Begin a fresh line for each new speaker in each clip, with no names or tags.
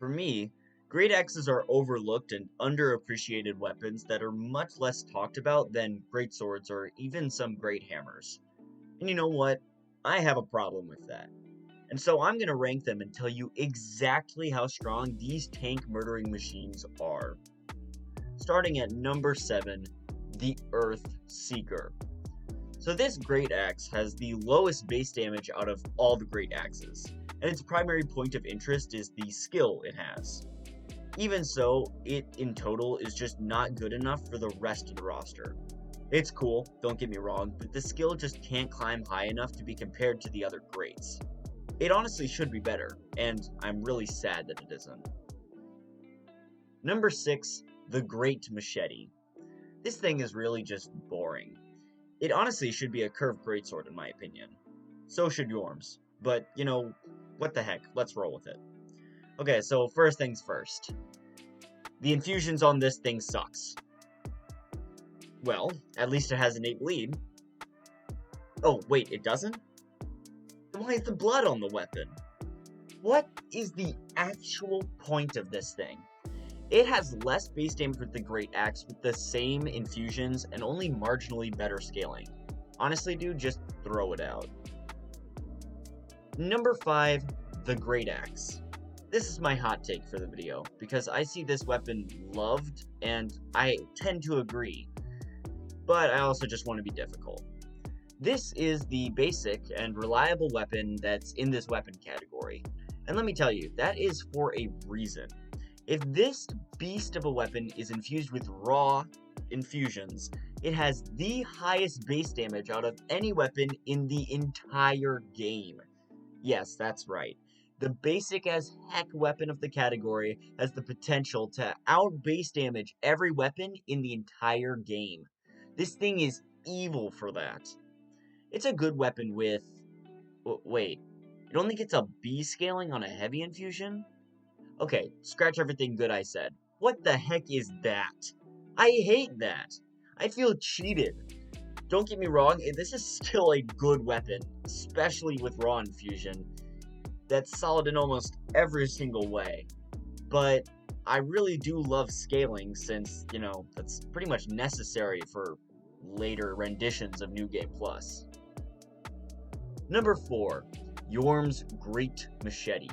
For me, Greataxes are overlooked and underappreciated weapons that are much less talked about than greatswords or even some great hammers. And you know what? I have a problem with that. And so I'm going to rank them and tell you exactly how strong these tank murdering machines are. Starting at number 7, the Earth Seeker. So this Great Axe has the lowest base damage out of all the Great Axes, and its primary point of interest is the skill it has. Even so, it in total is just not good enough for the rest of the roster. It's cool, don't get me wrong, but the skill just can't climb high enough to be compared to the other greats. It honestly should be better, and I'm really sad that it isn't. Number 6, the Great Machete. This thing is really just boring. It honestly should be a curved greatsword in my opinion. So should Yorm's, but you know, what the heck, let's roll with it. Okay, so first things first. The infusions on this thing sucks. Well, at least it has innate bleed. Oh, wait, it doesn't? Then why is the blood on the weapon? What is the actual point of this thing? It has less base damage with the Great Axe with the same infusions and only marginally better scaling. Honestly, dude, just throw it out. Number 5, the Great Axe. This is my hot take for the video, because I see this weapon loved, and I tend to agree. But I also just want to be difficult. This is the basic and reliable weapon that's in this weapon category. And let me tell you, that is for a reason. If this beast of a weapon is infused with raw infusions, it has the highest base damage out of any weapon in the entire game. Yes, that's right. The basic as heck weapon of the category has the potential to out base damage every weapon in the entire game. This thing is evil for that. It's a good weapon with... Wait, it only gets a B scaling on a heavy infusion? Okay, scratch everything good I said. What the heck is that? I hate that. I feel cheated. Don't get me wrong, this is still a good weapon, especially with raw infusion. That's solid in almost every single way. But I really do love scaling since, you know, that's pretty much necessary for later renditions of New Game Plus. Number 4, Yorm's Great Machete.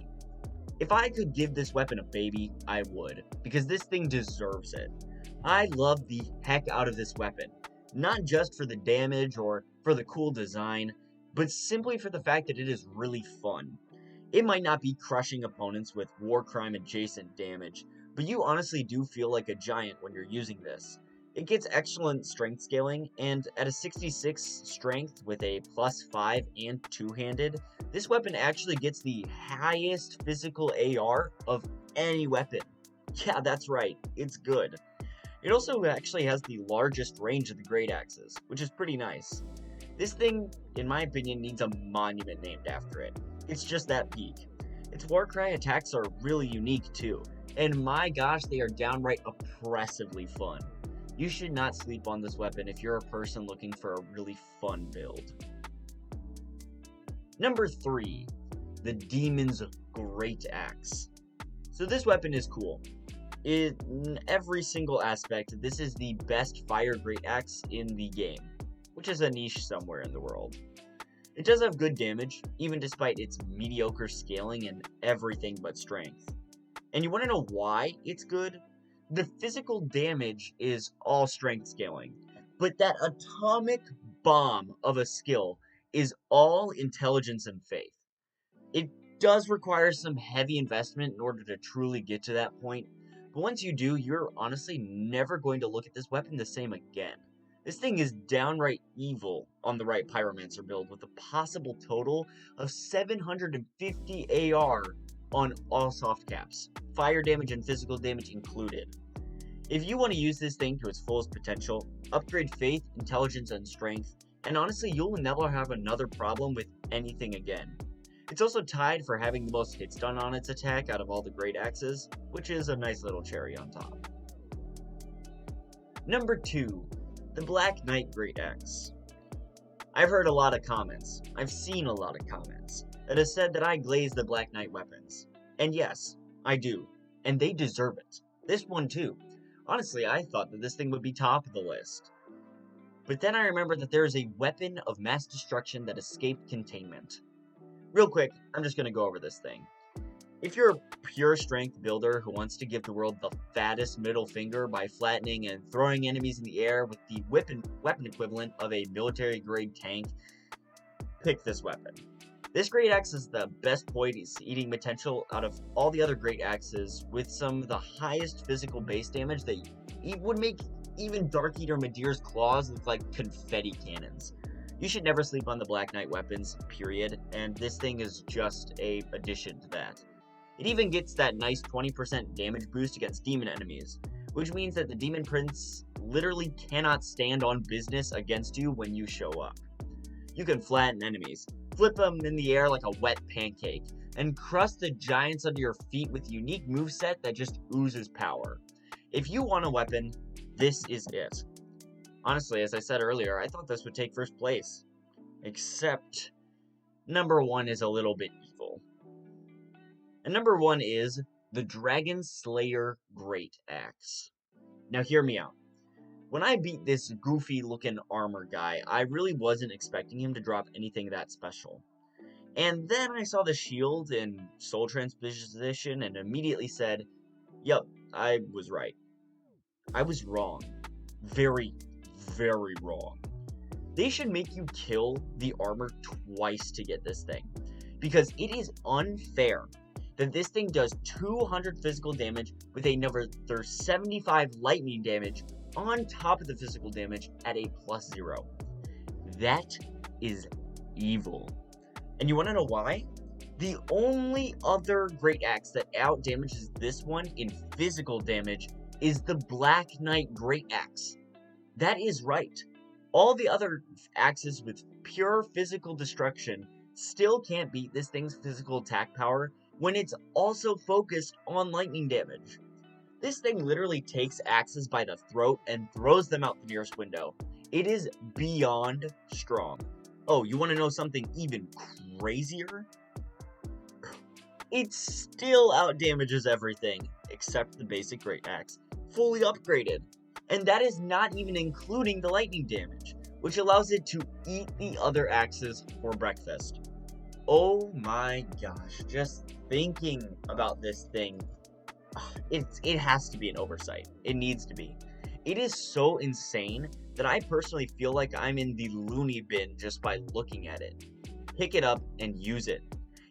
If I could give this weapon a baby, I would, because this thing deserves it. I love the heck out of this weapon, not just for the damage or for the cool design, but simply for the fact that it is really fun. It might not be crushing opponents with Warcrime adjacent damage, but you honestly do feel like a giant when you're using this. It gets excellent strength scaling, and at a 66 strength with a +5 and two-handed, this weapon actually gets the highest physical AR of any weapon. Yeah, that's right, it's good. It also actually has the largest range of the Great Axes, which is pretty nice. This thing, in my opinion, needs a monument named after it. It's just that peak. Its Warcry attacks are really unique too, and my gosh, they are downright oppressively fun. You should not sleep on this weapon if you're a person looking for a really fun build. Number 3, the Demon's Greataxe. So this weapon is cool. In every single aspect, this is the best fire Greataxe in the game, which is a niche somewhere in the world. It does have good damage, even despite its mediocre scaling and everything but strength. And you want to know why it's good? The physical damage is all strength scaling, but that atomic bomb of a skill is all intelligence and faith. It does require some heavy investment in order to truly get to that point, but once you do, you're honestly never going to look at this weapon the same again. This thing is downright evil on the right Pyromancer build with a possible total of 750 AR on all soft caps, fire damage and physical damage included. If you want to use this thing to its fullest potential, upgrade faith, intelligence, and strength, and honestly you'll never have another problem with anything again. It's also tied for having the most hits done on its attack out of all the Great Axes, which is a nice little cherry on top. Number 2, the Black Knight Greataxe. I've heard a lot of comments, I've seen a lot of comments, that have said that I glaze the Black Knight weapons. And yes, I do. and they deserve it. This one too. Honestly, I thought that this thing would be top of the list. But then I remembered that there is a weapon of mass destruction that escaped containment. Real quick, I'm just gonna go over this thing. If you're a pure strength builder who wants to give the world the fattest middle finger by flattening and throwing enemies in the air with the weapon equivalent of a military grade tank, pick this weapon. This Greataxe is the best point-eating potential out of all the other Greataxes, with some of the highest physical base damage that would make even Dark Eater Madir's claws look like confetti cannons. You should never sleep on the Black Knight weapons, period, and this thing is just a addition to that. It even gets that nice 20% damage boost against demon enemies, which means that the Demon Prince literally cannot stand on business against you when you show up. You can flatten enemies, flip them in the air like a wet pancake, and crush the giants under your feet with a unique moveset that just oozes power. If you want a weapon, this is it. Honestly, as I said earlier, I thought this would take first place. Except, number 1 is a little bit evil. And number 1 is the Dragon Slayer Greataxe. Now hear me out. When I beat this goofy looking armor guy, I really wasn't expecting him to drop anything that special. And then I saw the shield in soul transposition and immediately said, yup, I was right. I was wrong. Very, very wrong. They should make you kill the armor twice to get this thing, because it is unfair that this thing does 200 physical damage with another 75 lightning damage on top of the physical damage at a +0. That is evil. And you want to know why? The only other Greataxe that outdamages this one in physical damage is the Black Knight Greataxe. That is right. All the other axes with pure physical destruction still can't beat this thing's physical attack power when it's also focused on lightning damage. This thing literally takes axes by the throat and throws them out the nearest window. It is beyond strong. Oh, you want to know something even crazier? It still outdamages everything except the basic Greataxe, fully upgraded. And that is not even including the lightning damage, which allows it to eat the other axes for breakfast. Oh my gosh, just thinking about this thing, it has to be an oversight. It needs to be. It is so insane that I personally feel like I'm in the loony bin just by looking at it. Pick it up and use it.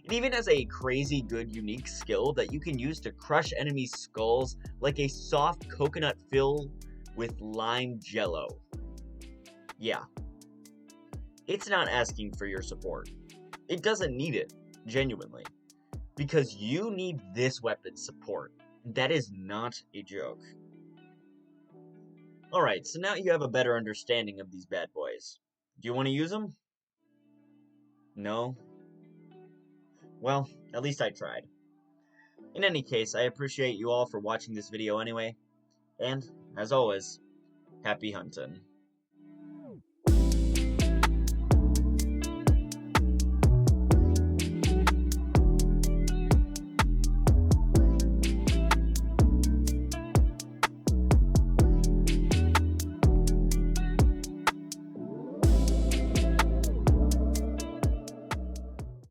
It even has a crazy good unique skill that you can use to crush enemies' skulls like a soft coconut fill with lime jello. Yeah. It's not asking for your support. It doesn't need it, genuinely. Because you need this weapon's support. That is not a joke. Alright, so now you have a better understanding of these bad boys. Do you want to use them? No? Well, at least I tried. In any case, I appreciate you all for watching this video anyway. And, as always, happy hunting.